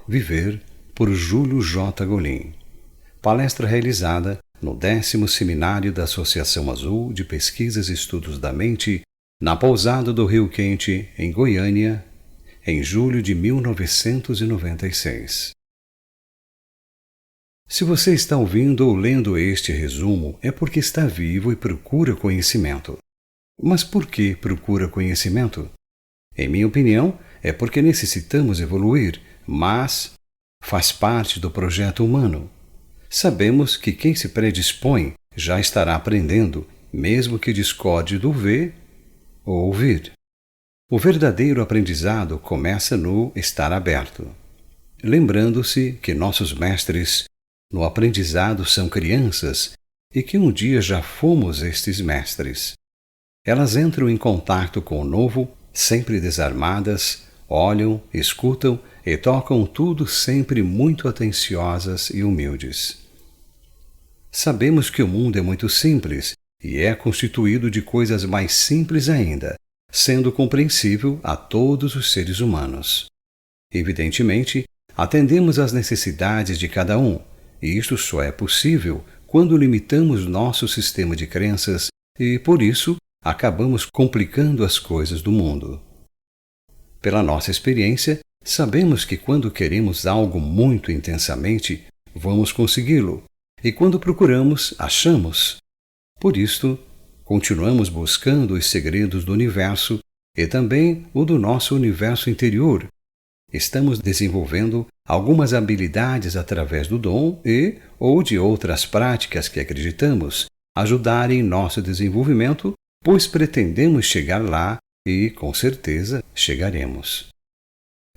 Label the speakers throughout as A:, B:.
A: Viver, por Júlio J. Golin. Palestra realizada no 10º Seminário da Associação Azul de Pesquisas e Estudos da Mente, na Pousada do Rio Quente, em Goiânia, em julho de 1996. Se você está ouvindo ou lendo este resumo, é porque está vivo e procura conhecimento. Mas por que procura conhecimento? Em minha opinião, é porque necessitamos evoluir, mas faz parte do projeto humano. Sabemos que quem se predispõe já estará aprendendo, mesmo que discorde do ver ou ouvir. O verdadeiro aprendizado começa no estar aberto. Lembrando-se que nossos mestres no aprendizado são crianças e que um dia já fomos estes mestres. Elas entram em contato com o novo, sempre desarmadas, olham, escutam e tocam tudo sempre muito atenciosas e humildes. Sabemos que o mundo é muito simples e é constituído de coisas mais simples ainda, sendo compreensível a todos os seres humanos. Evidentemente, atendemos às necessidades de cada um, e isto só é possível quando limitamos nosso sistema de crenças e, por isso, acabamos complicando as coisas do mundo. Pela nossa experiência, sabemos que quando queremos algo muito intensamente, vamos consegui-lo, e quando procuramos, achamos. Por isto, continuamos buscando os segredos do universo e também o do nosso universo interior. Estamos desenvolvendo algumas habilidades através do dom ou de outras práticas que acreditamos ajudarem nosso desenvolvimento, pois pretendemos chegar lá e, com certeza, chegaremos.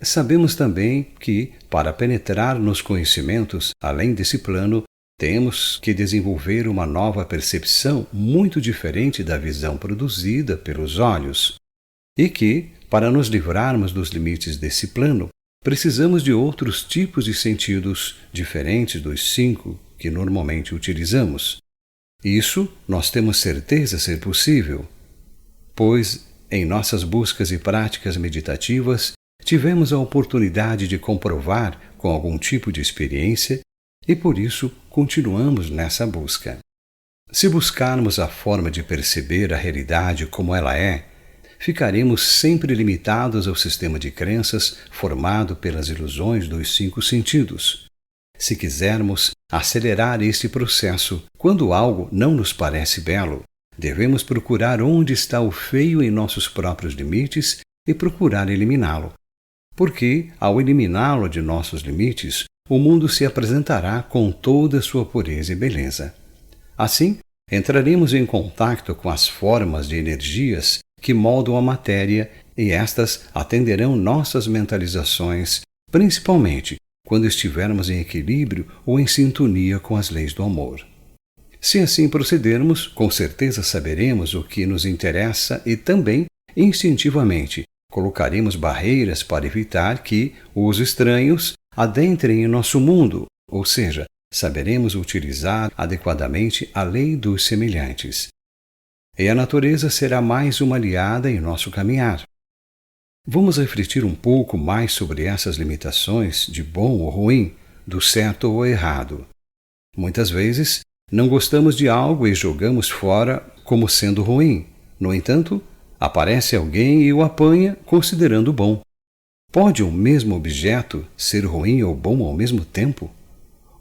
A: Sabemos também que, para penetrar nos conhecimentos além desse plano, temos que desenvolver uma nova percepção muito diferente da visão produzida pelos olhos, e que, para nos livrarmos dos limites desse plano, precisamos de outros tipos de sentidos diferentes dos 5 que normalmente utilizamos. Isso nós temos certeza ser possível, pois, em nossas buscas e práticas meditativas, tivemos a oportunidade de comprovar com algum tipo de experiência e, por isso, continuamos nessa busca. Se buscarmos a forma de perceber a realidade como ela é, ficaremos sempre limitados ao sistema de crenças formado pelas ilusões dos 5 sentidos. Se quisermos acelerar este processo, quando algo não nos parece belo, devemos procurar onde está o feio em nossos próprios limites e procurar eliminá-lo. Porque, ao eliminá-lo de nossos limites, o mundo se apresentará com toda a sua pureza e beleza. Assim, entraremos em contato com as formas de energias que moldam a matéria e estas atenderão nossas mentalizações, principalmente quando estivermos em equilíbrio ou em sintonia com as leis do amor. Se assim procedermos, com certeza saberemos o que nos interessa e também, instintivamente, colocaremos barreiras para evitar que os estranhos adentrem em nosso mundo, ou seja, saberemos utilizar adequadamente a lei dos semelhantes. E a natureza será mais uma aliada em nosso caminhar. Vamos refletir um pouco mais sobre essas limitações de bom ou ruim, do certo ou errado. Muitas vezes, não gostamos de algo e jogamos fora como sendo ruim. No entanto, aparece alguém e o apanha considerando bom. Pode um mesmo objeto ser ruim ou bom ao mesmo tempo?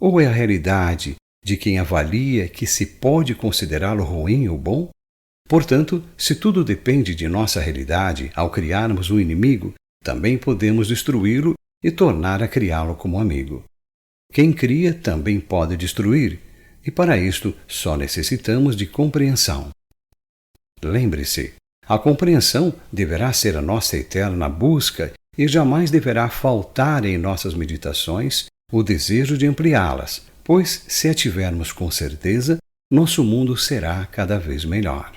A: Ou é a realidade de quem avalia que se pode considerá-lo ruim ou bom? Portanto, se tudo depende de nossa realidade, ao criarmos um inimigo, também podemos destruí-lo e tornar a criá-lo como amigo. Quem cria também pode destruir, e para isto só necessitamos de compreensão. Lembre-se, a compreensão deverá ser a nossa eterna busca e jamais deverá faltar em nossas meditações o desejo de ampliá-las, pois, se a tivermos com certeza, nosso mundo será cada vez melhor.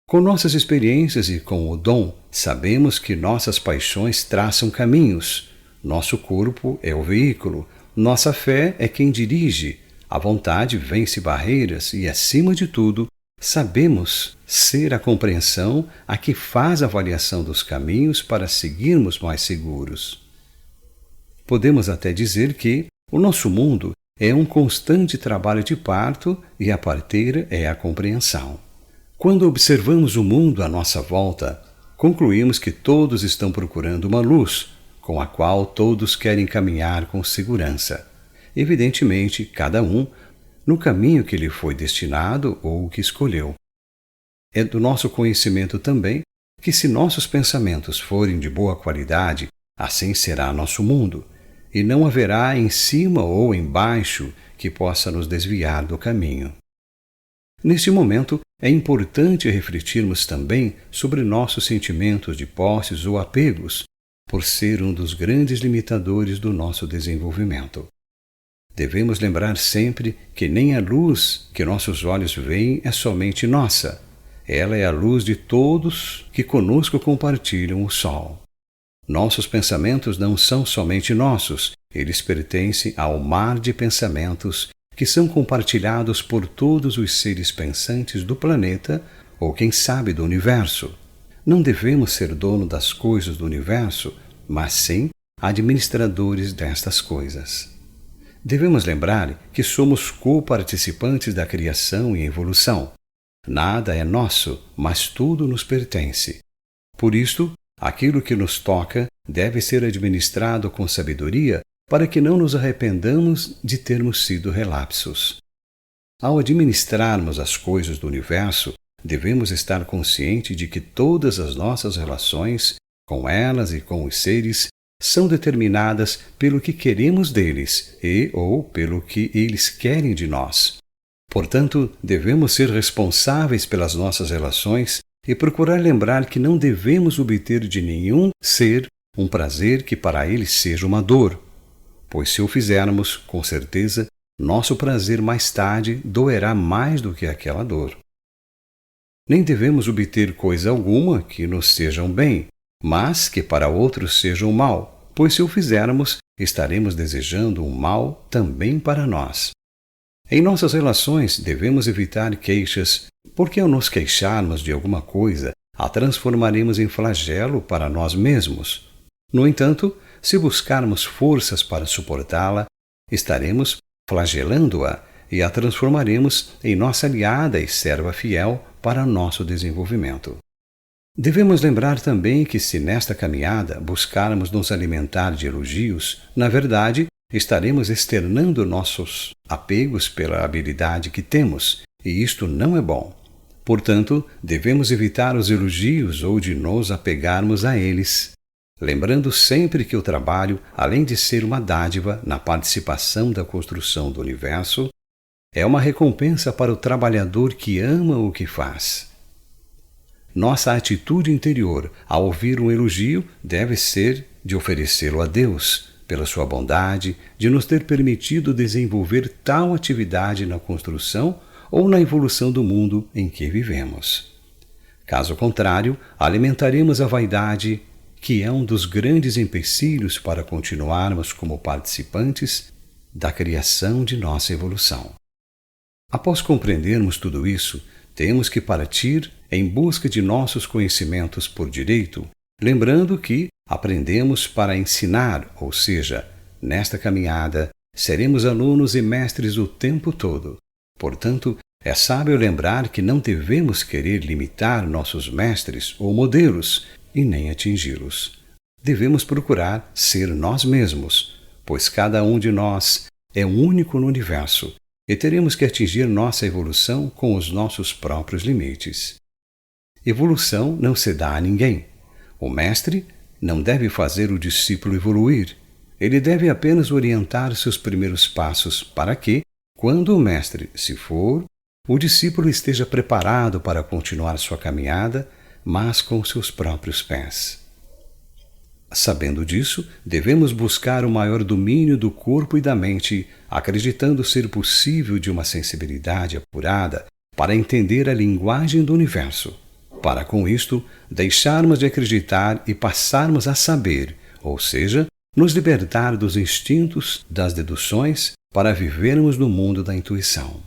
A: Com nossas experiências e com o dom, sabemos que nossas paixões traçam caminhos. Nosso corpo é o veículo, nossa fé é quem dirige, a vontade vence barreiras e, acima de tudo, sabemos ser a compreensão a que faz a avaliação dos caminhos para seguirmos mais seguros. Podemos até dizer que o nosso mundo é um constante trabalho de parto e a parteira é a compreensão. Quando observamos o mundo à nossa volta, concluímos que todos estão procurando uma luz, com a qual todos querem caminhar com segurança. Evidentemente, cada um no caminho que lhe foi destinado ou que escolheu. É do nosso conhecimento também que, se nossos pensamentos forem de boa qualidade, assim será nosso mundo, e não haverá em cima ou embaixo que possa nos desviar do caminho. Neste momento, é importante refletirmos também sobre nossos sentimentos de posses ou apegos, por ser um dos grandes limitadores do nosso desenvolvimento. Devemos lembrar sempre que nem a luz que nossos olhos veem é somente nossa. Ela é a luz de todos que conosco compartilham o sol. Nossos pensamentos não são somente nossos, eles pertencem ao mar de pensamentos que são compartilhados por todos os seres pensantes do planeta ou, quem sabe, do universo. Não devemos ser dono das coisas do universo, mas sim administradores destas coisas. Devemos lembrar que somos co-participantes da criação e evolução. Nada é nosso, mas tudo nos pertence. Por isto, aquilo que nos toca deve ser administrado com sabedoria para que não nos arrependamos de termos sido relapsos. Ao administrarmos as coisas do universo, devemos estar conscientes de que todas as nossas relações, com elas e com os seres, são determinadas pelo que queremos deles e ou pelo que eles querem de nós. Portanto, devemos ser responsáveis pelas nossas relações e procurar lembrar que não devemos obter de nenhum ser um prazer que para ele seja uma dor, pois se o fizermos, com certeza, nosso prazer mais tarde doerá mais do que aquela dor. Nem devemos obter coisa alguma que nos seja um bem, mas que para outros seja um mal, pois se o fizermos, estaremos desejando um mal também para nós. Em nossas relações, devemos evitar queixas, porque ao nos queixarmos de alguma coisa, a transformaremos em flagelo para nós mesmos. No entanto, se buscarmos forças para suportá-la, estaremos flagelando-a e a transformaremos em nossa aliada e serva fiel para nosso desenvolvimento. Devemos lembrar também que, se nesta caminhada buscarmos nos alimentar de elogios, na verdade, estaremos externando nossos apegos pela habilidade que temos, e isto não é bom. Portanto, devemos evitar os elogios ou de nos apegarmos a eles, lembrando sempre que o trabalho, além de ser uma dádiva na participação da construção do universo, é uma recompensa para o trabalhador que ama o que faz. Nossa atitude interior ao ouvir um elogio deve ser de oferecê-lo a Deus, pela sua bondade, de nos ter permitido desenvolver tal atividade na construção ou na evolução do mundo em que vivemos. Caso contrário, alimentaremos a vaidade, que é um dos grandes empecilhos para continuarmos como participantes da criação de nossa evolução. Após compreendermos tudo isso, temos que partir em busca de nossos conhecimentos por direito, lembrando que aprendemos para ensinar, ou seja, nesta caminhada, seremos alunos e mestres o tempo todo. Portanto, é sábio lembrar que não devemos querer limitar nossos mestres ou modelos e nem atingi-los. Devemos procurar ser nós mesmos, pois cada um de nós é único no universo e teremos que atingir nossa evolução com os nossos próprios limites. Evolução não se dá a ninguém. O mestre não deve fazer o discípulo evoluir. Ele deve apenas orientar seus primeiros passos para que, quando o mestre se for, o discípulo esteja preparado para continuar sua caminhada, mas com seus próprios pés. Sabendo disso, devemos buscar o maior domínio do corpo e da mente, acreditando ser possível de uma sensibilidade apurada para entender a linguagem do universo, para com isto deixarmos de acreditar e passarmos a saber, ou seja, nos libertar dos instintos, das deduções, para vivermos no mundo da intuição.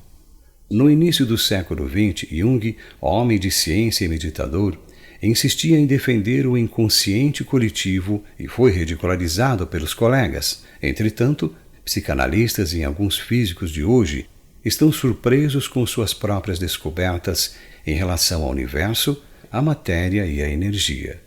A: No início do século XX, Jung, homem de ciência e meditador, insistia em defender o inconsciente coletivo e foi ridicularizado pelos colegas. Entretanto, psicanalistas e alguns físicos de hoje estão surpresos com suas próprias descobertas em relação ao universo, à matéria e à energia.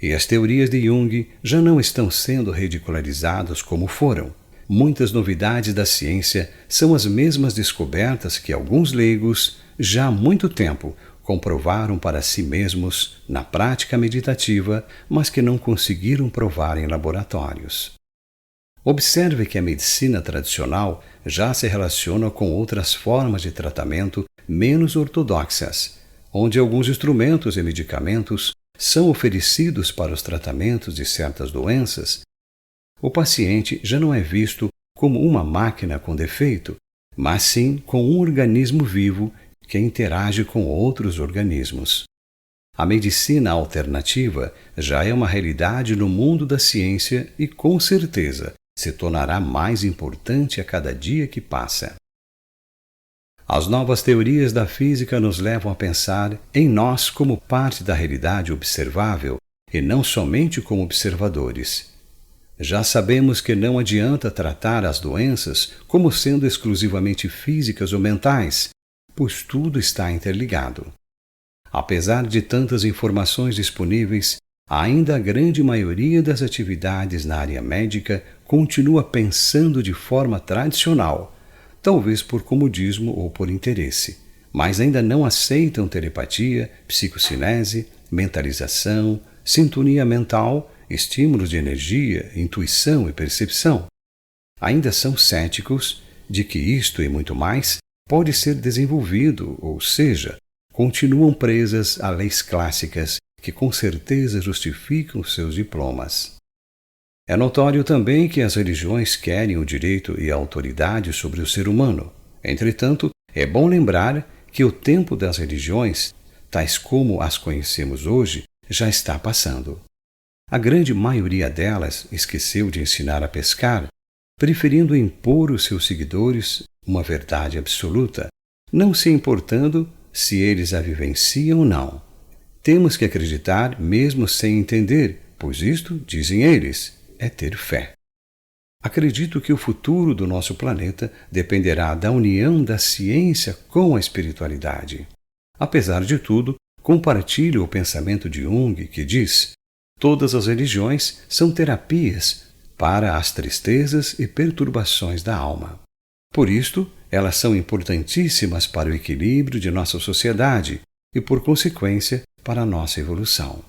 A: E as teorias de Jung já não estão sendo ridicularizadas como foram. Muitas novidades da ciência são as mesmas descobertas que alguns leigos, já há muito tempo, comprovaram para si mesmos na prática meditativa, mas que não conseguiram provar em laboratórios. Observe que a medicina tradicional já se relaciona com outras formas de tratamento menos ortodoxas, onde alguns instrumentos e medicamentos são oferecidos para os tratamentos de certas doenças. O paciente já não é visto como uma máquina com defeito, mas sim como um organismo vivo que interage com outros organismos. A medicina alternativa já é uma realidade no mundo da ciência e, com certeza, se tornará mais importante a cada dia que passa. As novas teorias da física nos levam a pensar em nós como parte da realidade observável e não somente como observadores. Já sabemos que não adianta tratar as doenças como sendo exclusivamente físicas ou mentais, pois tudo está interligado. Apesar de tantas informações disponíveis, ainda a grande maioria das atividades na área médica continua pensando de forma tradicional, talvez por comodismo ou por interesse, mas ainda não aceitam telepatia, psicocinese, mentalização, sintonia mental, estímulos de energia, intuição e percepção. Ainda são céticos de que isto e muito mais pode ser desenvolvido, ou seja, continuam presas a leis clássicas que com certeza justificam seus diplomas. É notório também que as religiões querem o direito e a autoridade sobre o ser humano. Entretanto, é bom lembrar que o tempo das religiões, tais como as conhecemos hoje, já está passando. A grande maioria delas esqueceu de ensinar a pescar, preferindo impor aos seus seguidores uma verdade absoluta, não se importando se eles a vivenciam ou não. Temos que acreditar mesmo sem entender, pois isto, dizem eles, é ter fé. Acredito que o futuro do nosso planeta dependerá da união da ciência com a espiritualidade. Apesar de tudo, compartilho o pensamento de Jung, que diz: todas as religiões são terapias para as tristezas e perturbações da alma. Por isto, elas são importantíssimas para o equilíbrio de nossa sociedade e, por consequência, para a nossa evolução.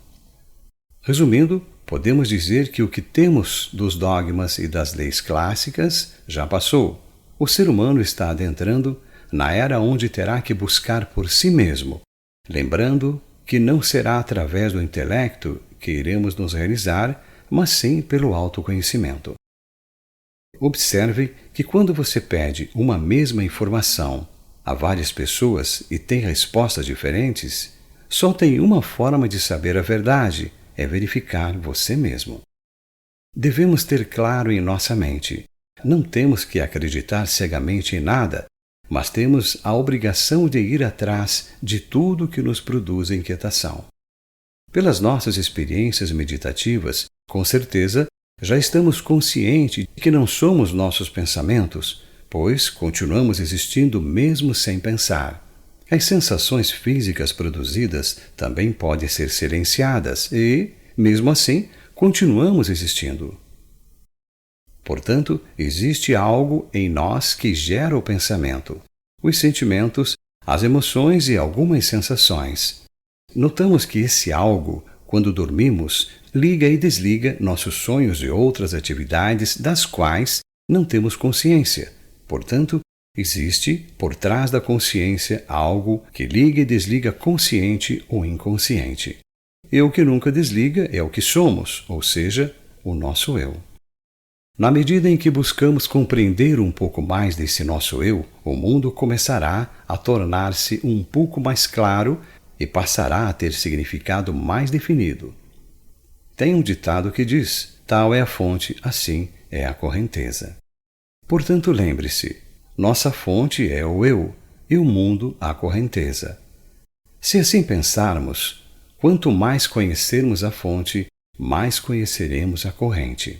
A: Resumindo, podemos dizer que o que temos dos dogmas e das leis clássicas já passou. O ser humano está adentrando na era onde terá que buscar por si mesmo, lembrando que não será através do intelecto que iremos nos realizar, mas sim pelo autoconhecimento. Observe que quando você pede uma mesma informação a várias pessoas e tem respostas diferentes, só tem uma forma de saber a verdade, é verificar você mesmo. Devemos ter claro em nossa mente: não temos que acreditar cegamente em nada, mas temos a obrigação de ir atrás de tudo que nos produz inquietação. Pelas nossas experiências meditativas, com certeza, já estamos conscientes de que não somos nossos pensamentos, pois continuamos existindo mesmo sem pensar. As sensações físicas produzidas também podem ser silenciadas e, mesmo assim, continuamos existindo. Portanto, existe algo em nós que gera o pensamento, os sentimentos, as emoções e algumas sensações. Notamos que esse algo, quando dormimos, liga e desliga nossos sonhos e outras atividades das quais não temos consciência. Portanto, existe, por trás da consciência, algo que liga e desliga consciente ou inconsciente. E o que nunca desliga é o que somos, ou seja, o nosso eu. Na medida em que buscamos compreender um pouco mais desse nosso eu, o mundo começará a tornar-se um pouco mais claro e passará a ter significado mais definido. Tem um ditado que diz: tal é a fonte, assim é a correnteza. Portanto, lembre-se, nossa fonte é o eu e o mundo a correnteza. Se assim pensarmos, Quanto mais conhecermos a fonte, mais conheceremos a corrente.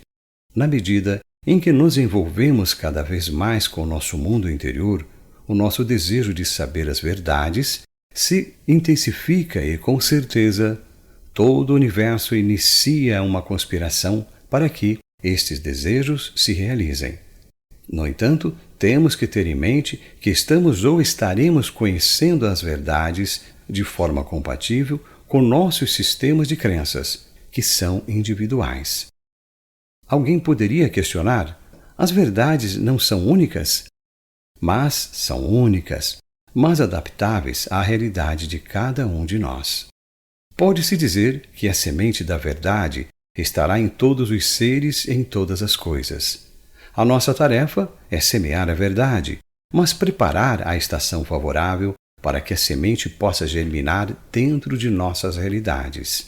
A: Na medida em que nos envolvemos cada vez mais com o nosso mundo interior, o nosso desejo de saber as verdades se intensifica e, com certeza, todo o universo inicia uma conspiração para que estes desejos se realizem. No entanto, temos que ter em mente que estamos ou estaremos conhecendo as verdades de forma compatível com nossos sistemas de crenças, que são individuais. Alguém poderia questionar: as verdades não são únicas? Mas são únicas, mas adaptáveis à realidade de cada um de nós. Pode-se dizer que a semente da verdade estará em todos os seres e em todas as coisas. A nossa tarefa é semear a verdade, mas preparar a estação favorável para que a semente possa germinar dentro de nossas realidades.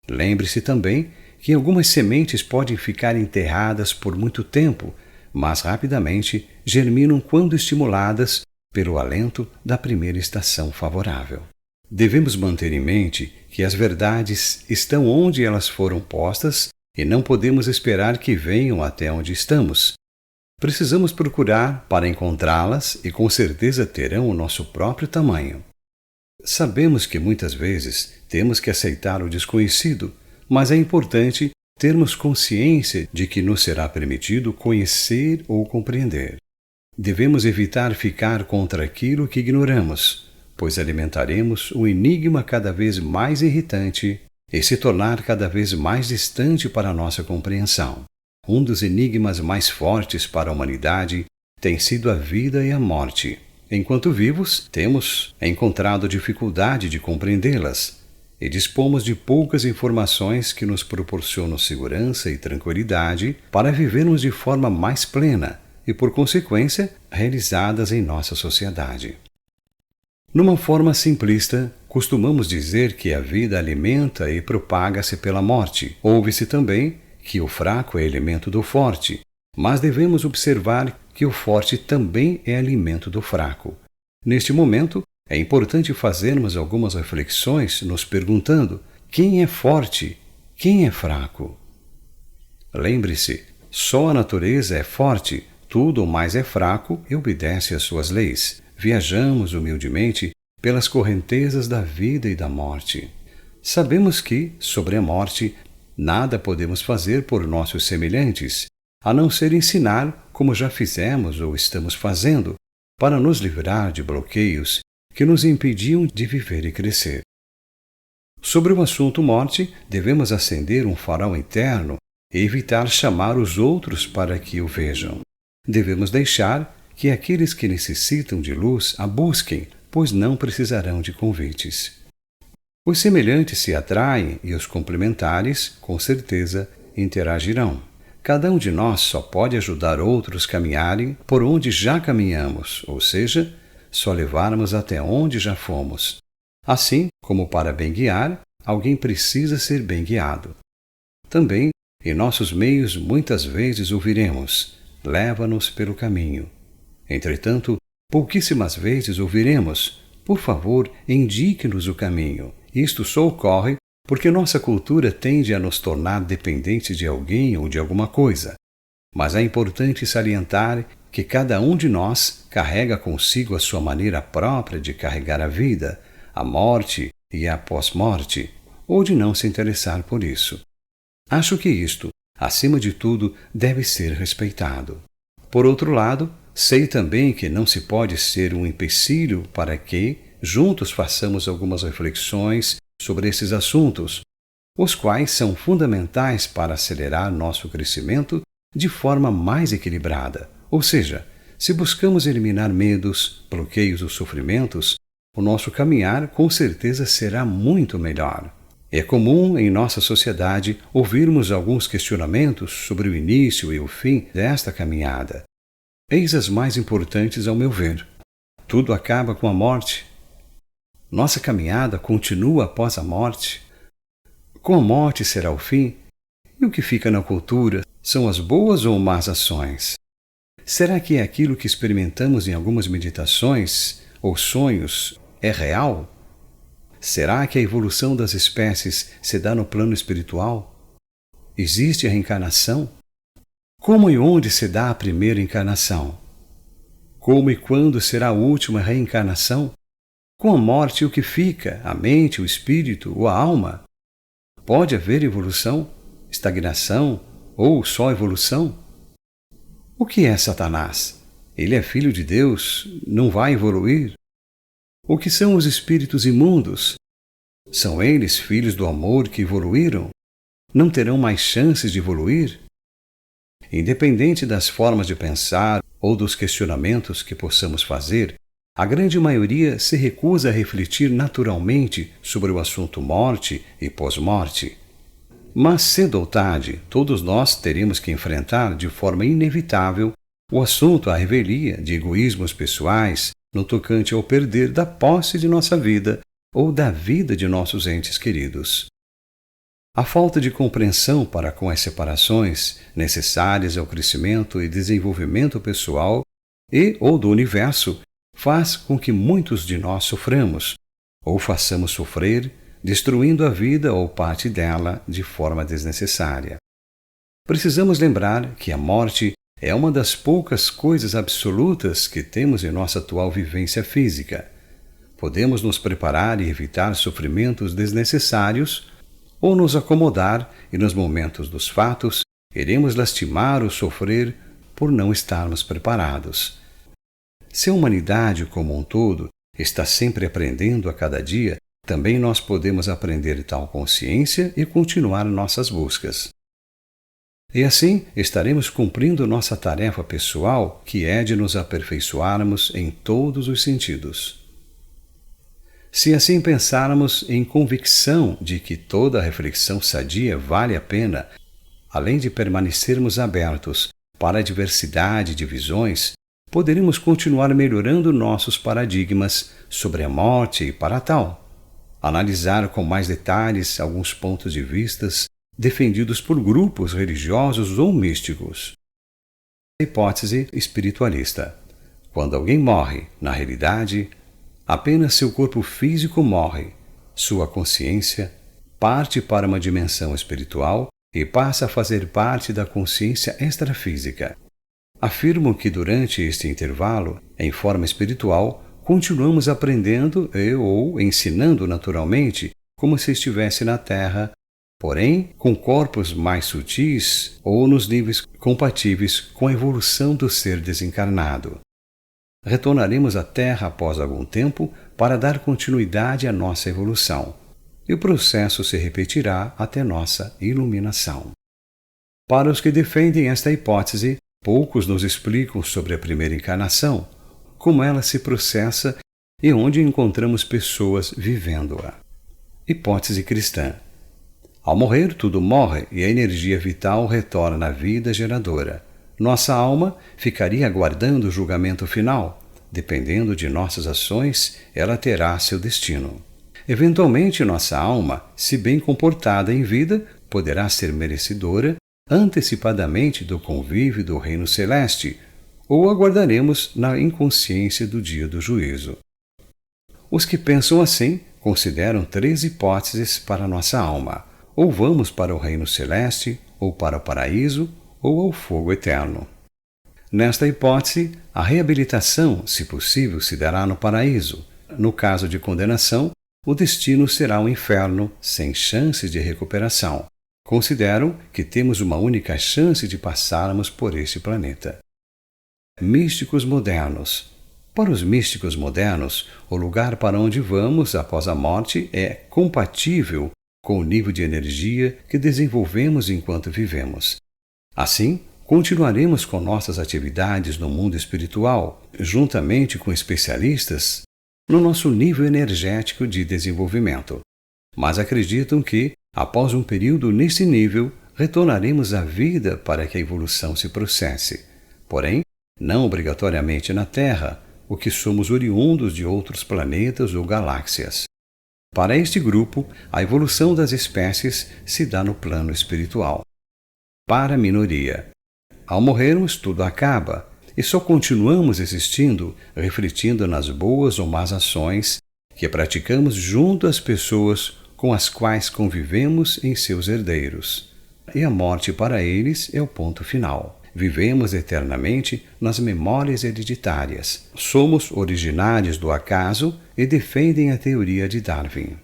A: Lembre-se também que algumas sementes podem ficar enterradas por muito tempo, mas rapidamente germinam quando estimuladas pelo alento da primeira estação favorável. Devemos manter em mente que as verdades estão onde elas foram postas e não podemos esperar que venham até onde estamos. Precisamos procurar para encontrá-las e com certeza terão o nosso próprio tamanho. Sabemos que muitas vezes temos que aceitar o desconhecido, mas é importante termos consciência de que nos será permitido conhecer ou compreender. Devemos evitar ficar contra aquilo que ignoramos, pois alimentaremos um enigma cada vez mais irritante e se tornar cada vez mais distante para a nossa compreensão. Um dos enigmas mais fortes para a humanidade tem sido a vida e a morte. Enquanto vivos, temos encontrado dificuldade de compreendê-las e dispomos de poucas informações que nos proporcionam segurança e tranquilidade para vivermos de forma mais plena e, por consequência, realizadas em nossa sociedade. Numa forma simplista, costumamos dizer que a vida alimenta e propaga-se pela morte. Ouve-se também que o fraco é alimento do forte, mas devemos observar que o forte também é alimento do fraco. Neste momento, é importante fazermos algumas reflexões nos perguntando: quem é forte? Quem é fraco? Lembre-se, só a natureza é forte, tudo o mais é fraco e obedece às suas leis. Viajamos humildemente pelas correntezas da vida e da morte. Sabemos que, sobre a morte, nada podemos fazer por nossos semelhantes, a não ser ensinar como já fizemos ou estamos fazendo, para nos livrar de bloqueios que nos impediam de viver e crescer. Sobre o assunto morte, devemos acender um farol interno e evitar chamar os outros para que o vejam. Devemos deixar que aqueles que necessitam de luz a busquem, pois não precisarão de convites. Os semelhantes se atraem e os complementares, com certeza, interagirão. Cada um de nós só pode ajudar outros a caminharem por onde já caminhamos, ou seja, só levarmos até onde já fomos. Assim como para bem guiar, alguém precisa ser bem guiado. Também, em nossos meios, muitas vezes ouviremos: leva-nos pelo caminho. Entretanto, pouquíssimas vezes ouviremos: por favor, indique-nos o caminho. Isto só ocorre porque nossa cultura tende a nos tornar dependentes de alguém ou de alguma coisa. Mas é importante salientar que cada um de nós carrega consigo a sua maneira própria de carregar a vida, a morte e a pós-morte, ou de não se interessar por isso. Acho que isto, acima de tudo, deve ser respeitado. Por outro lado, sei também que não se pode ser um empecilho para que juntos façamos algumas reflexões sobre esses assuntos, os quais são fundamentais para acelerar nosso crescimento de forma mais equilibrada. Ou seja, se buscamos eliminar medos, bloqueios ou sofrimentos, o nosso caminhar com certeza será muito melhor. É comum em nossa sociedade ouvirmos alguns questionamentos sobre o início e o fim desta caminhada. Eis as mais importantes ao meu ver. Tudo acaba com a morte. Nossa caminhada continua após a morte. Com a morte será o fim? E o que fica na cultura são as boas ou más ações? Será que é aquilo que experimentamos em algumas meditações ou sonhos é real? Será que a evolução das espécies se dá no plano espiritual? Existe a reencarnação? Como e onde se dá a primeira encarnação? Como e quando será a última reencarnação? Com a morte, o que fica? A mente, o espírito ou a alma? Pode haver evolução, estagnação ou só evolução? O que é Satanás? Ele é filho de Deus, não vai evoluir? O que são os espíritos imundos? São eles filhos do amor que evoluíram? Não terão mais chances de evoluir? Independente das formas de pensar ou dos questionamentos que possamos fazer, a grande maioria se recusa a refletir naturalmente sobre o assunto morte e pós-morte. Mas cedo ou tarde, todos nós teremos que enfrentar de forma inevitável o assunto à revelia de egoísmos pessoais no tocante ao perder da posse de nossa vida ou da vida de nossos entes queridos. A falta de compreensão para com as separações necessárias ao crescimento e desenvolvimento pessoal e ou do universo faz com que muitos de nós soframos, ou façamos sofrer, destruindo a vida ou parte dela de forma desnecessária. Precisamos lembrar que a morte é uma das poucas coisas absolutas que temos em nossa atual vivência física. Podemos nos preparar e evitar sofrimentos desnecessários, ou nos acomodar e, nos momentos dos fatos, iremos lastimar ou sofrer por não estarmos preparados. Se a humanidade como um todo está sempre aprendendo a cada dia, também nós podemos aprender tal consciência e continuar nossas buscas. E assim estaremos cumprindo nossa tarefa pessoal, que é de nos aperfeiçoarmos em todos os sentidos. Se assim pensarmos em convicção de que toda reflexão sadia vale a pena, além de permanecermos abertos para a diversidade de visões, poderemos continuar melhorando nossos paradigmas sobre a morte e para tal, analisar com mais detalhes alguns pontos de vistas defendidos por grupos religiosos ou místicos. Hipótese espiritualista. Quando alguém morre, na realidade, apenas seu corpo físico morre. Sua consciência parte para uma dimensão espiritual e passa a fazer parte da consciência extrafísica. Afirmo que durante este intervalo, em forma espiritual, continuamos aprendendo ou ensinando naturalmente como se estivesse na Terra, porém com corpos mais sutis ou nos níveis compatíveis com a evolução do ser desencarnado. Retornaremos à Terra após algum tempo para dar continuidade à nossa evolução, e o processo se repetirá até nossa iluminação. Para os que defendem esta hipótese, poucos nos explicam sobre a primeira encarnação, como ela se processa e onde encontramos pessoas vivendo-a. Hipótese cristã. Ao morrer, tudo morre e a energia vital retorna à vida geradora. Nossa alma ficaria aguardando o julgamento final. Dependendo de nossas ações, ela terá seu destino. Eventualmente, nossa alma, se bem comportada em vida, poderá ser merecedora antecipadamente do convívio do reino celeste, ou aguardaremos na inconsciência do dia do juízo. Os que pensam assim consideram 3 hipóteses para nossa alma: ou vamos para o reino celeste, ou para o paraíso, ou ao fogo eterno. Nesta hipótese, a reabilitação, se possível, se dará no paraíso. No caso de condenação, o destino será o inferno, sem chances de recuperação. Consideram que temos uma única chance de passarmos por este planeta. Místicos modernos. Para os místicos modernos, o lugar para onde vamos após a morte é compatível com o nível de energia que desenvolvemos enquanto vivemos. Assim, continuaremos com nossas atividades no mundo espiritual, juntamente com especialistas no nosso nível energético de desenvolvimento. Mas acreditam que, após um período nesse nível, retornaremos à vida para que a evolução se processe. Porém, não obrigatoriamente na Terra, o que somos oriundos de outros planetas ou galáxias. Para este grupo, a evolução das espécies se dá no plano espiritual. Para a minoria, ao morrermos, tudo acaba, e só continuamos existindo, refletindo nas boas ou más ações que praticamos junto às pessoas com as quais convivemos em seus herdeiros. E a morte para eles é o ponto final. Vivemos eternamente nas memórias hereditárias. Somos originários do acaso e defendem a teoria de Darwin.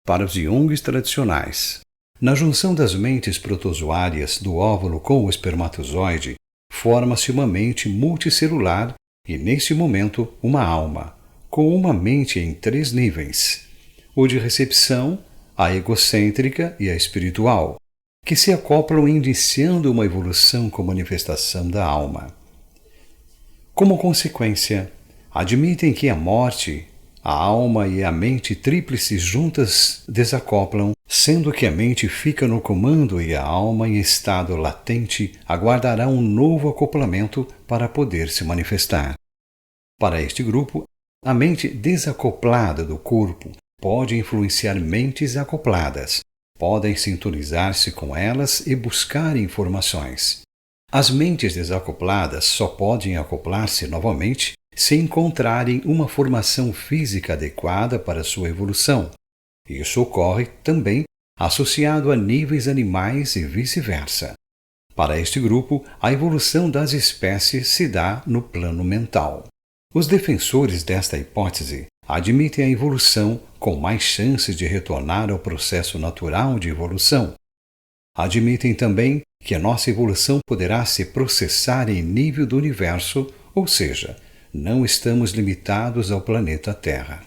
A: Para os Jungs tradicionais, na junção das mentes protozoárias do óvulo com o espermatozoide, forma-se uma mente multicelular e, neste momento, uma alma, com uma mente em 3 níveis: o de recepção, a egocêntrica e a espiritual, que se acoplam iniciando uma evolução com manifestação da alma. Como consequência, admitem que a morte, a alma e a mente tríplice juntas desacoplam, sendo que a mente fica no comando e a alma, em estado latente, aguardará um novo acoplamento para poder se manifestar. Para este grupo, a mente desacoplada do corpo pode influenciar mentes acopladas, podem sintonizar-se com elas e buscar informações. As mentes desacopladas só podem acoplar-se novamente se encontrarem uma formação física adequada para sua evolução. Isso ocorre também associado a níveis animais e vice-versa. Para este grupo, a evolução das espécies se dá no plano mental. Os defensores desta hipótese admitem a evolução com mais chances de retornar ao processo natural de evolução. Admitem também que a nossa evolução poderá se processar em nível do universo, ou seja, não estamos limitados ao planeta Terra.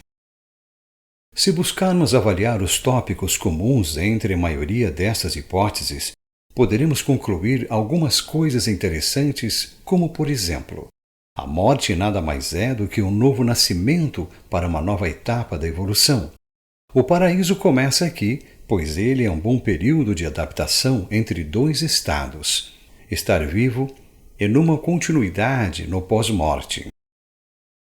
A: Se buscarmos avaliar os tópicos comuns entre a maioria dessas hipóteses, poderemos concluir algumas coisas interessantes, como, por exemplo, a morte nada mais é do que um novo nascimento para uma nova etapa da evolução. O paraíso começa aqui, pois ele é um bom período de adaptação entre 2 estados, estar vivo e numa continuidade no pós-morte.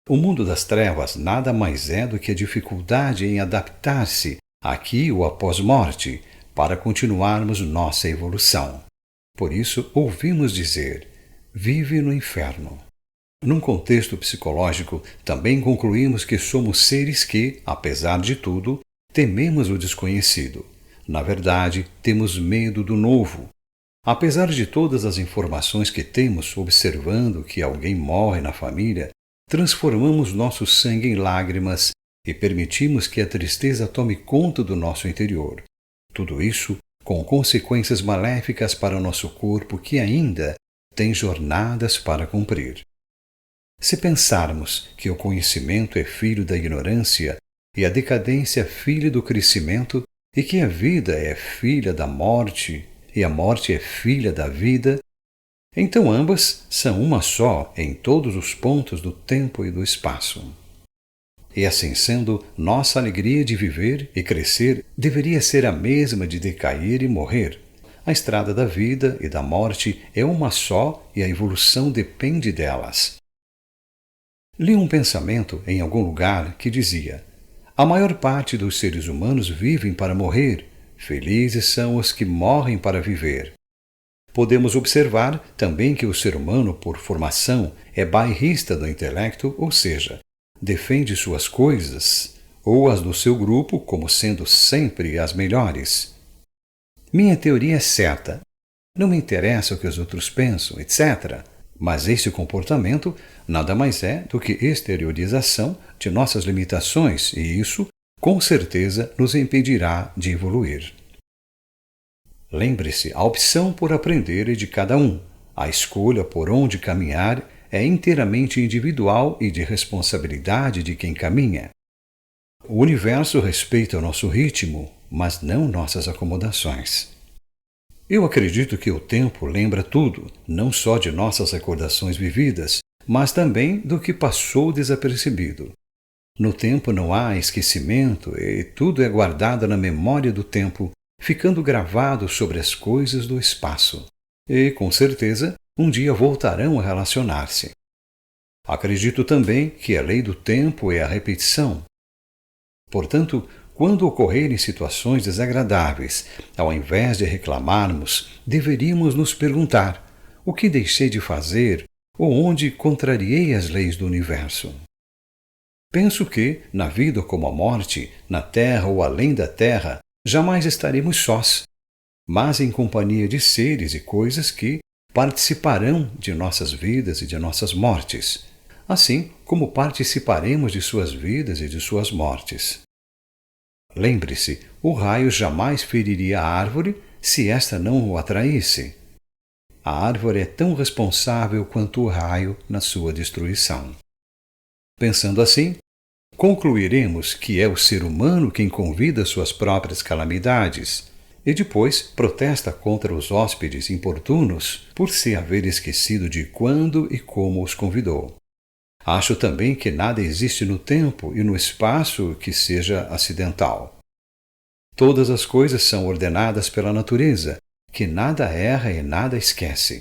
A: O mundo das trevas nada mais é do que a dificuldade em adaptar-se aqui ou após morte, para continuarmos nossa evolução. Por isso, ouvimos dizer: vive no inferno. Num contexto psicológico, também concluímos que somos seres que, apesar de tudo, tememos o desconhecido. Na verdade, temos medo do novo. Apesar de todas as informações que temos observando que alguém morre na família, transformamos nosso sangue em lágrimas e permitimos que a tristeza tome conta do nosso interior. Tudo isso com consequências maléficas para o nosso corpo que ainda tem jornadas para cumprir. Se pensarmos que o conhecimento é filho da ignorância e a decadência filha do crescimento, e que a vida é filha da morte e a morte é filha da vida, então ambas são uma só em todos os pontos do tempo e do espaço. E assim sendo, nossa alegria de viver e crescer deveria ser a mesma de decair e morrer. A estrada da vida e da morte é uma só e a evolução depende delas. Li um pensamento em algum lugar que dizia: a maior parte dos seres humanos vivem para morrer, felizes são os que morrem para viver. Podemos observar também que o ser humano, por formação, é bairrista do intelecto, ou seja, defende suas coisas, ou as do seu grupo, como sendo sempre as melhores. Minha teoria é certa. Não me interessa o que os outros pensam, etc. Mas este comportamento nada mais é do que exteriorização de nossas limitações e isso, com certeza, nos impedirá de evoluir. Lembre-se, a opção por aprender é de cada um. A escolha por onde caminhar é inteiramente individual e de responsabilidade de quem caminha. O universo respeita o nosso ritmo, mas não nossas acomodações. Eu acredito que o tempo lembra tudo, não só de nossas recordações vividas, mas também do que passou desapercebido. No tempo não há esquecimento e tudo é guardado na memória do tempo, ficando gravado sobre as coisas do espaço. E, com certeza, um dia voltarão a relacionar-se. Acredito também que a lei do tempo é a repetição. Portanto, quando ocorrerem situações desagradáveis, ao invés de reclamarmos, deveríamos nos perguntar: o que deixei de fazer ou onde contrariei as leis do universo? Penso que, na vida como a morte, na terra ou além da terra, jamais estaremos sós, mas em companhia de seres e coisas que participarão de nossas vidas e de nossas mortes, assim como participaremos de suas vidas e de suas mortes. Lembre-se, o raio jamais feriria a árvore se esta não o atraísse. A árvore é tão responsável quanto o raio na sua destruição. Pensando assim, concluiremos que é o ser humano quem convida suas próprias calamidades e depois protesta contra os hóspedes importunos por se haver esquecido de quando e como os convidou. Acho também que nada existe no tempo e no espaço que seja acidental. Todas as coisas são ordenadas pela natureza, que nada erra e nada esquece.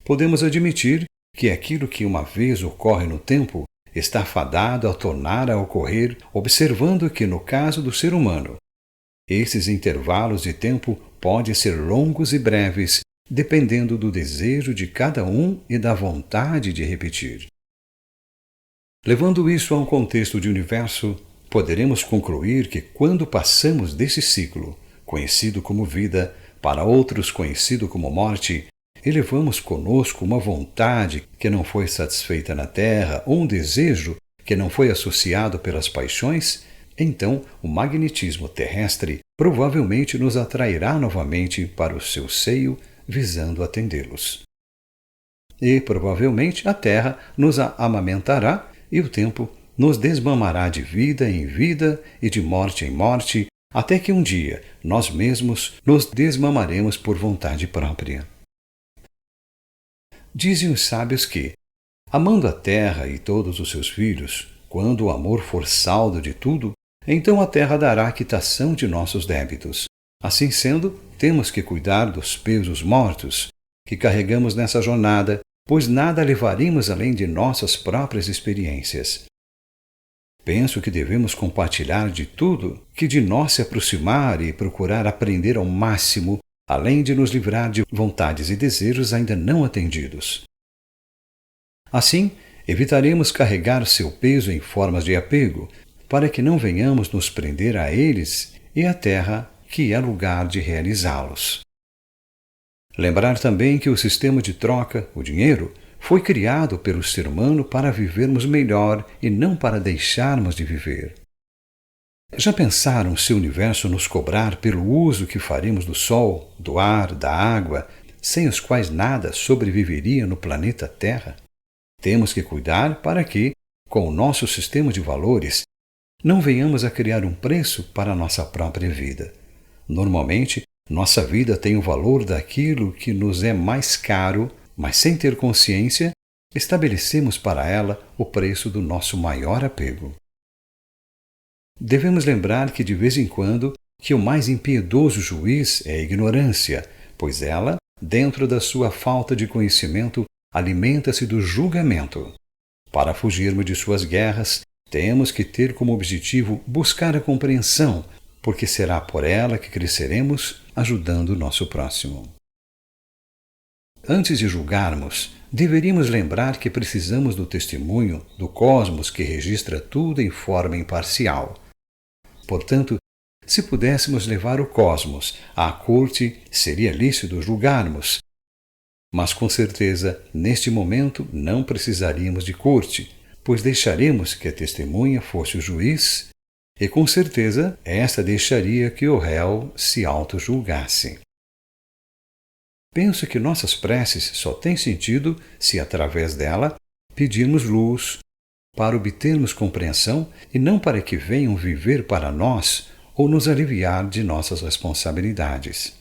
A: Podemos admitir que aquilo que uma vez ocorre no tempo está fadado a tornar a ocorrer, observando que, no caso do ser humano, esses intervalos de tempo podem ser longos e breves, dependendo do desejo de cada um e da vontade de repetir. Levando isso a um contexto de universo, poderemos concluir que quando passamos desse ciclo, conhecido como vida, para outros conhecido como morte, e levamos conosco uma vontade que não foi satisfeita na Terra ou um desejo que não foi associado pelas paixões, então o magnetismo terrestre provavelmente nos atrairá novamente para o seu seio, visando atendê-los. E provavelmente a Terra nos amamentará e o tempo nos desmamará de vida em vida e de morte em morte, até que um dia nós mesmos nos desmamaremos por vontade própria. Dizem os sábios que, amando a terra e todos os seus filhos, quando o amor for saldo de tudo, então a terra dará quitação de nossos débitos. Assim sendo, temos que cuidar dos pesos mortos que carregamos nessa jornada, pois nada levaremos além de nossas próprias experiências. Penso que devemos compartilhar de tudo que de nós se aproximar e procurar aprender ao máximo, além de nos livrar de vontades e desejos ainda não atendidos. Assim, evitaremos carregar seu peso em formas de apego, para que não venhamos nos prender a eles e à terra, que é lugar de realizá-los. Lembrar também que o sistema de troca, o dinheiro, foi criado pelo ser humano para vivermos melhor e não para deixarmos de viver. Já pensaram se o universo nos cobrar pelo uso que faremos do sol, do ar, da água, sem os quais nada sobreviveria no planeta Terra? Temos que cuidar para que, com o nosso sistema de valores, não venhamos a criar um preço para a nossa própria vida. Normalmente, nossa vida tem o valor daquilo que nos é mais caro, mas sem ter consciência, estabelecemos para ela o preço do nosso maior apego. Devemos lembrar que de vez em quando que o mais impiedoso juiz é a ignorância, pois ela, dentro da sua falta de conhecimento, alimenta-se do julgamento. Para fugirmos de suas guerras, temos que ter como objetivo buscar a compreensão, porque será por ela que cresceremos ajudando o nosso próximo. Antes de julgarmos, deveríamos lembrar que precisamos do testemunho do cosmos que registra tudo em forma imparcial. Portanto, se pudéssemos levar o cosmos à corte, seria lícito julgarmos. Mas com certeza, neste momento, não precisaríamos de corte, pois deixaremos que a testemunha fosse o juiz, e com certeza esta deixaria que o réu se auto-julgasse. Penso que nossas preces só têm sentido se, através dela, pedirmos luz, para obtermos compreensão e não para que venham viver para nós ou nos aliviar de nossas responsabilidades.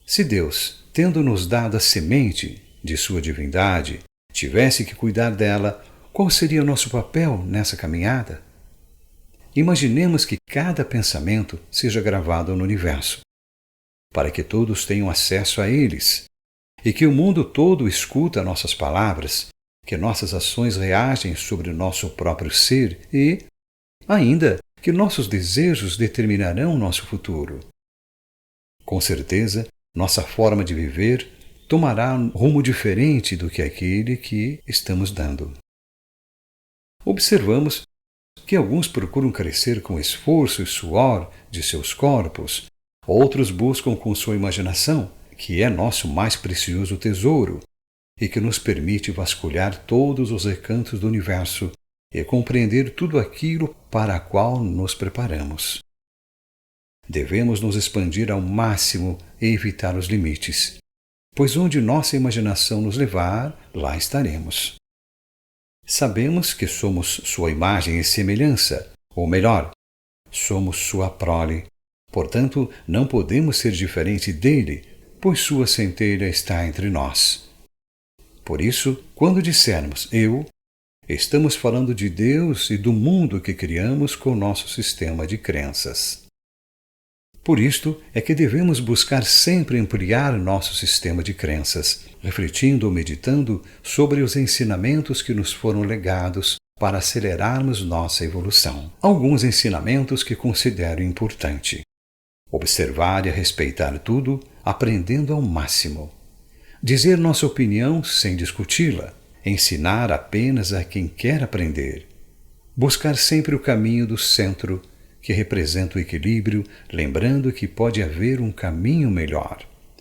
A: Se Deus, tendo-nos dado a semente de sua divindade, tivesse que cuidar dela, qual seria o nosso papel nessa caminhada? Imaginemos que cada pensamento seja gravado no universo, para que todos tenham acesso a eles, e que o mundo todo escuta nossas palavras, que nossas ações reagem sobre o nosso próprio ser e, ainda, que nossos desejos determinarão nosso futuro. Com certeza, nossa forma de viver tomará um rumo diferente do que aquele que estamos dando. observamos que alguns procuram crescer com esforço e suor de seus corpos, outros buscam com sua imaginação, que é nosso mais precioso tesouro e que nos permite vasculhar todos os recantos do universo e compreender tudo aquilo para a qual nos preparamos. Devemos nos expandir ao máximo e evitar os limites, pois onde nossa imaginação nos levar, lá estaremos. Sabemos que somos sua imagem e semelhança, ou melhor, somos sua prole. Portanto, não podemos ser diferente dele, pois sua centelha está entre nós. Por isso, quando dissermos eu, estamos falando de Deus e do mundo que criamos com nosso sistema de crenças. Por isto é que devemos buscar sempre ampliar nosso sistema de crenças, refletindo ou meditando sobre os ensinamentos que nos foram legados para acelerarmos nossa evolução. Alguns ensinamentos que considero importante. Observar e respeitar tudo, aprendendo ao máximo. Dizer nossa opinião sem discuti-la. Ensinar apenas a quem quer aprender. Buscar sempre o caminho do centro, que representa o equilíbrio, lembrando que pode haver um caminho melhor.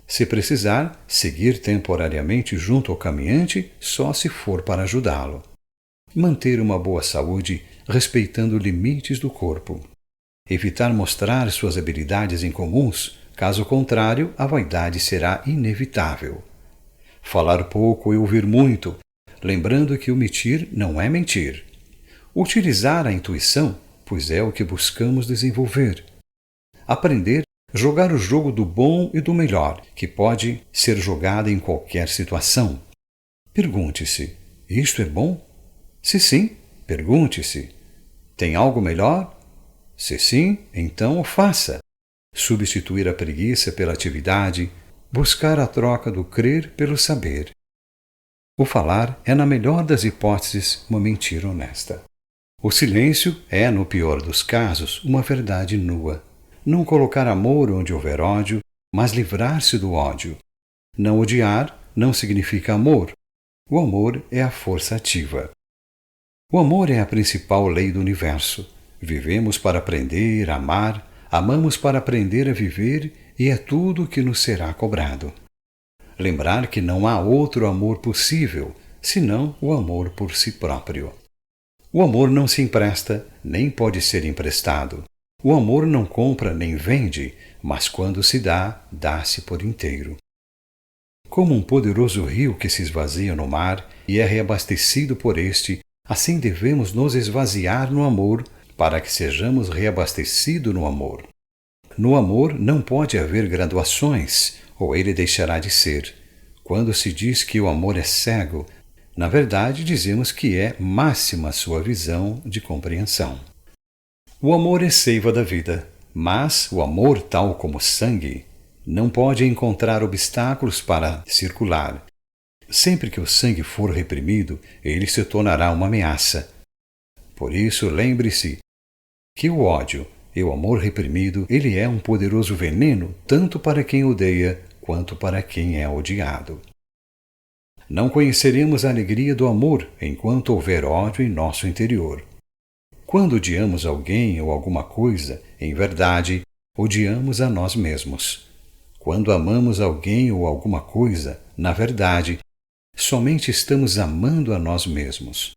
A: Se precisar, seguir temporariamente junto ao caminhante só se for para ajudá-lo. Manter uma boa saúde, respeitando limites do corpo. Evitar mostrar suas habilidades incomuns, caso contrário, a vaidade será inevitável. Falar pouco e ouvir muito, lembrando que omitir não é mentir. Utilizar a intuição, pois é o que buscamos desenvolver. Aprender a jogar o jogo do bom e do melhor, que pode ser jogado em qualquer situação. Pergunte-se: isto é bom? Se sim, pergunte-se: tem algo melhor? Se sim, então o faça. Substituir a preguiça pela atividade, buscar a troca do crer pelo saber. O falar é, na melhor das hipóteses, uma mentira honesta. O silêncio é, no pior dos casos, uma verdade nua. Não colocar amor onde houver ódio, mas livrar-se do ódio. Não odiar não significa amor. O amor é a força ativa. O amor é a principal lei do universo. Vivemos para aprender a amar, amamos para aprender a viver e é tudo o que nos será cobrado. Lembrar que não há outro amor possível, senão o amor por si próprio. O amor não se empresta, nem pode ser emprestado. O amor não compra nem vende, mas quando se dá, dá-se por inteiro. Como um poderoso rio que se esvazia no mar e é reabastecido por este, assim devemos nos esvaziar no amor para que sejamos reabastecidos no amor. No amor não pode haver graduações, ou ele deixará de ser. Quando se diz que o amor é cego, na verdade dizemos que é máxima sua visão de compreensão. O amor é seiva da vida, mas o amor, tal como sangue, não pode encontrar obstáculos para circular. Sempre que o sangue for reprimido, ele se tornará uma ameaça. Por isso, lembre-se que o ódio e o amor reprimido, ele é um poderoso veneno tanto para quem odeia quanto para quem é odiado. Não conheceremos a alegria do amor enquanto houver ódio em nosso interior. Quando odiamos alguém ou alguma coisa, em verdade, odiamos a nós mesmos. Quando amamos alguém ou alguma coisa, na verdade, somente estamos amando a nós mesmos.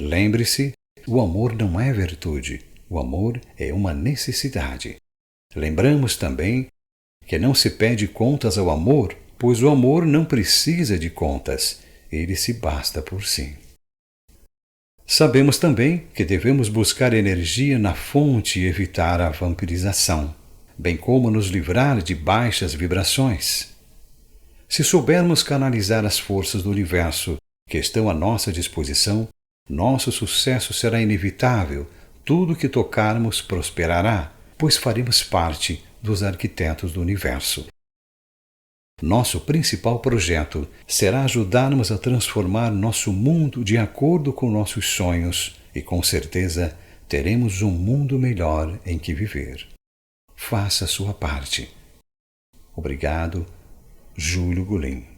A: Lembre-se, o amor não é virtude, o amor é uma necessidade. Lembramos também que não se pede contas ao amor, pois o amor não precisa de contas, ele se basta por si. Sabemos também que devemos buscar energia na fonte e evitar a vampirização, bem como nos livrar de baixas vibrações. Se soubermos canalizar as forças do universo que estão à nossa disposição, nosso sucesso será inevitável, tudo que tocarmos prosperará, pois faremos parte dos arquitetos do universo. Nosso principal projeto será ajudarmos a transformar nosso mundo de acordo com nossos sonhos e, com certeza, teremos um mundo melhor em que viver. Faça a sua parte. Obrigado, Júlio Golin.